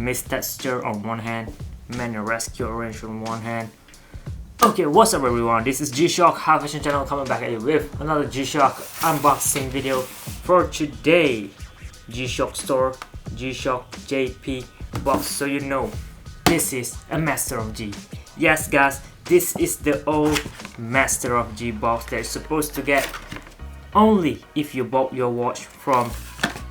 mist texture on one hand, manual rescue orange on one hand. Okay, what's up everyone, this is G-SHOCK High Fashion channel coming back at you with another G-SHOCK unboxing video for today. G-SHOCK store, G-SHOCK JP box, so you know this is a Master of G. Yes guys, this is the old Master of G box that you're supposed to get only if you bought your watch from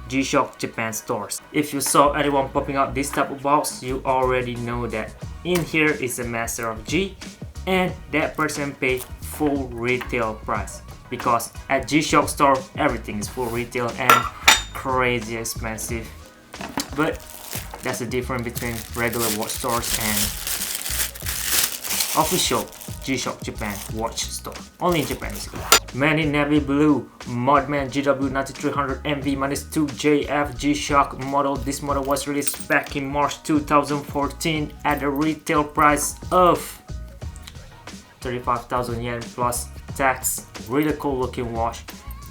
G-SHOCK Japan stores. If you saw anyone popping out this type of box, you already know that in here is a Master of G and that person paid full retail price, because at G-SHOCK store everything is full retail and crazy expensive. But that's the difference between regular watch stores and official G-SHOCK Japan watch store. Only in Japan basically. Many Navy Blue MUDMAN GW-9300NV-2JF G-SHOCK model. This model was released back in March 2014 at a retail price of 35,000 yen plus tax. Really cool looking watch,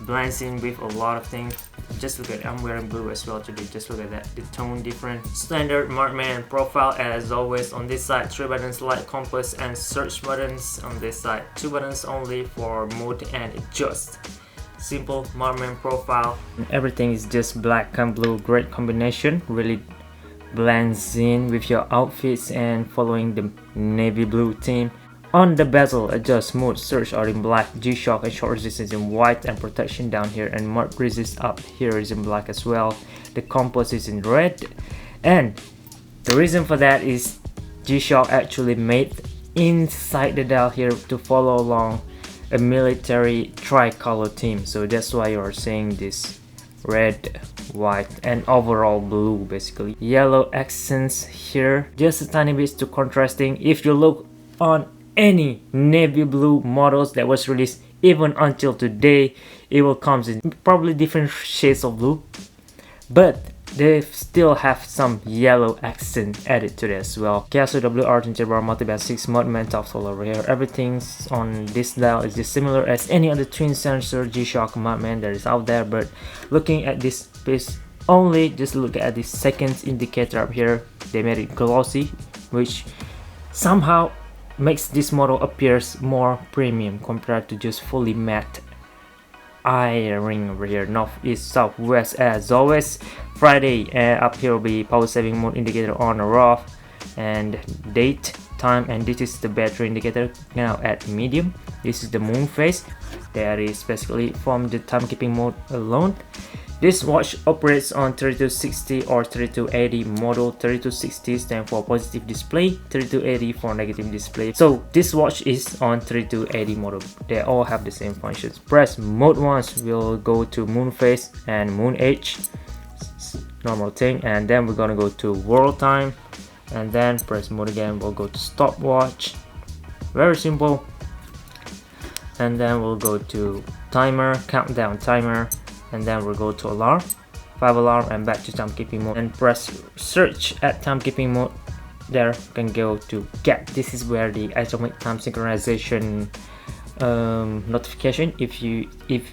blends in with a lot of things. Just look at it, I'm wearing blue as well today. Just look at that, the tone different. Standard MUDMAN profile as always. On this side 3 buttons, light, compass and search buttons. On this side 2 buttons only for mode and adjust. Simple MUDMAN profile. Everything is just black and blue, great combination, really blends in with your outfits and following the navy blue theme. On the bezel, adjust mode, search are in black, G-SHOCK and short resistance in white, and protection down here, and mud resist up here is in black as well. The compass is in red, and the reason for that is G-SHOCK actually made inside the dial here to follow along a military tricolor theme, so that's why you are seeing this red, white and overall blue basically. Yellow accents here, just a tiny bit to contrasting. If you look on any navy blue models that was released even until today, it will comes in probably different shades of blue, but they still have some yellow accent added to it as well. Casio GW-9300NV-2JF multiband 6 MUDMAN top tool over here. Everything's on this dial is just similar as any other twin sensor G-SHOCK MUDMAN that is out there, but looking at this piece only, just look at the seconds indicator up here. They made it glossy, which somehow makes this model appears more premium compared to just fully matte eye ring over here. North, east, south, west as always. Friday, up here will be power saving mode indicator on or off, and date, time, and this is the battery indicator now at medium. This is the moon phase that is basically from the timekeeping mode alone. This watch operates on 3260 or 3280 model. 3260 stands for positive display, 3280 for negative display. So this watch is on 3280 model. They all have the same functions. Press mode once, we'll go to moon phase and moon age, normal thing, and then we're gonna go to world time, and then press mode again, we'll go to stopwatch. Very simple. And then we'll go to timer, countdown timer, and then we'll go to alarm, 5 alarm, and back to timekeeping mode, and press search at timekeeping mode. There you can go to get. This is where the atomic time synchronization notification, if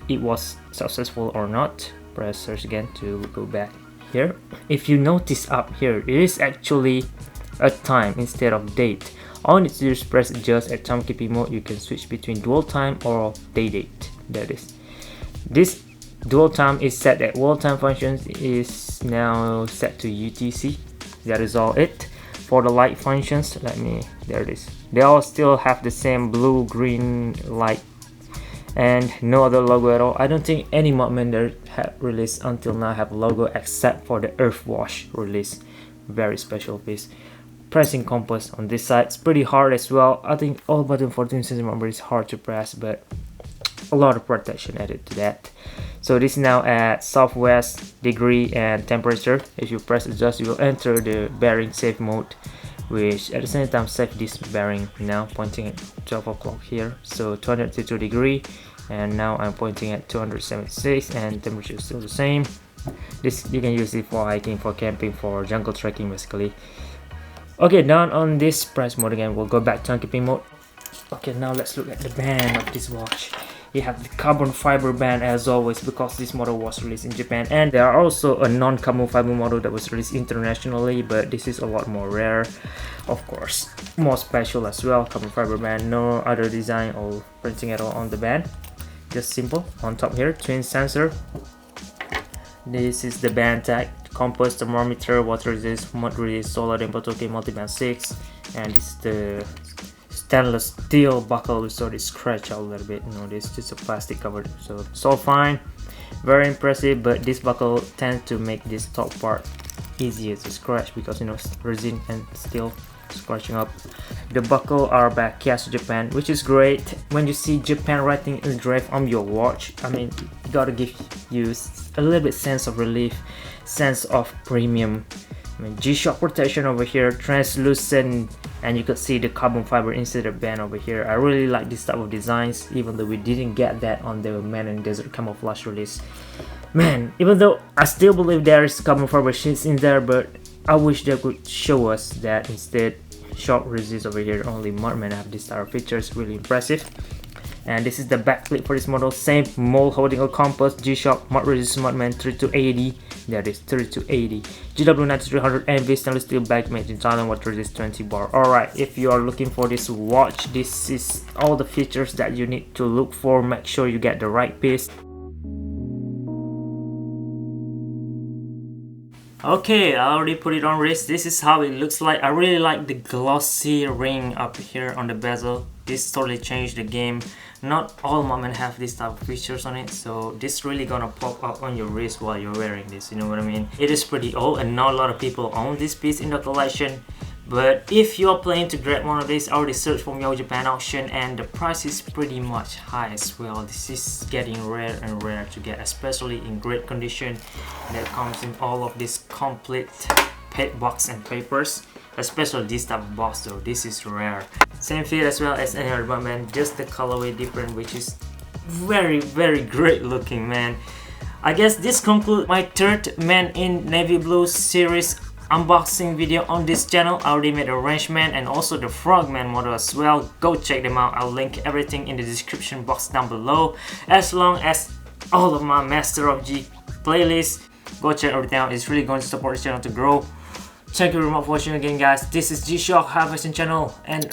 it was successful or not. Press search again to go back here. If you notice up here, it is actually a time instead of date. All you need to do is press adjust at timekeeping mode. You can switch between dual time or day date. That is, this dual time is set at world time functions is now set to UTC. That is all it. For the light functions, there it is. They all still have the same blue green light and no other logo at all. I don't think any MUDMAN that have released until now have logo except for the Earth Wash release. Very special piece. Pressing compass on this side, it's pretty hard as well. I think all button 14 cm is hard to press, but a lot of protection added to that. So this is now at southwest degree and temperature. If you press adjust, you will enter the bearing safe mode, which at the same time save this bearing now pointing at 12 o'clock here. So 232 degree, and now I'm pointing at 276, and temperature is still the same. This you can use it for hiking, for camping, for jungle trekking basically. Okay, down on this press mode again, we'll go back to timekeeping mode. Okay, now let's look at the band of this watch. You have the carbon fiber band as always, because this model was released in Japan, and there are also a non-carbon fiber model that was released internationally, but this is a lot more rare, of course, more special as well. Carbon fiber band, no other design or printing at all on the band, just simple. On top here, twin sensor. This is the band tag, compass, thermometer, water resist, mud resist, solar input, okay, multiband 6, and this is the stainless steel buckle. We saw this scratch out a little bit, you know, this is just a plastic covered, so it's all fine, very impressive. But this buckle tends to make this top part easier to scratch because, you know, resin and steel scratching up. The buckle are by Casio Japan, which is great. When you see Japan writing engraved on your watch, I mean, it gotta give you a little bit sense of relief, sense of premium. I mean, G-SHOCK protection over here, translucent, and you could see the carbon fiber inside the band over here. I really like this type of designs, even though we didn't get that on the Man and Desert Camouflage release. Man, even though I still believe there is carbon fiber sheets in there, but I wish they could show us that instead. Shock resist over here, only Mudman have this type of features, really impressive. And this is the back clip for this model, same mold holding a compass, G-SHOCK mud resist Mudman 3280, that is 3280, GW-9300NV stainless steel back made in Thailand, water resist 20 bar. Alright, if you are looking for this watch, this is all the features that you need to look for. Make sure you get the right piece. Okay, I already put it on wrist. This is how it looks like. I really like the glossy ring up here on the bezel. This totally changed the game. Not all Mudman have this type of features on it, so this really gonna pop up on your wrist while you're wearing this, you know what I mean? It is pretty old and not a lot of people own this piece in the collection. But if you're planning to grab one of these, I already searched from Yahoo Japan auction and the price is pretty much high as well. This is getting rare and rare to get, especially in great condition that comes in all of this complete box and papers. Especially this type of box though, this is rare. Same fit as well as any other Mudman, just the colorway different, which is very great looking, man. I guess this concludes my third Man in Navy Blue series unboxing video on this channel. I already made a RANGEMAN and also the FROGMAN model as well. Go check them out. I'll link everything in the description box down below, as long as all of my Master of G playlists. Go check everything out. It's really going to support the channel to grow. Thank you very much for watching again, guys. This is G-SHOCK Harvesting channel, and